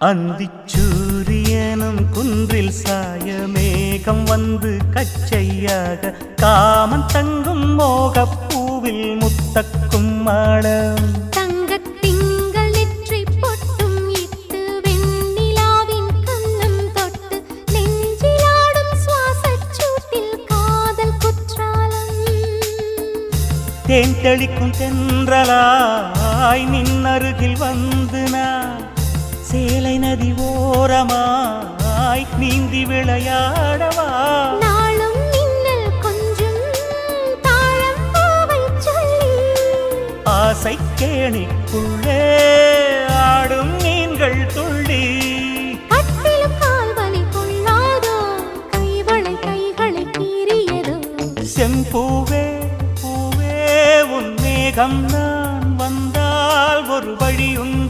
அந்திச்சூரியனும் குன்றில் சாய மேகம் வந்து கச்சையாக காமன் தங்கும் மோகப்பூவில் முத்தக்கும் மாடம் தேன் தெளிக்கும் தென்றலாய் நின்னருகில் வந்து நான் சேலை நதி ஓரமாய் நீந்தி விளையாடவா நாளும் மின்னல் கொஞ்சம் தாழம் பூவை சொல்லி ஆசை கேணிக்குள்ளே ஆடும் மீன்கள் துள்ளி கட்டிலும் கால்வலி கொள்ளாதோ கைகளை கீறியதோ செம்பூவே மேகம் நான் வந்தால் ஒரு வழி உண்டு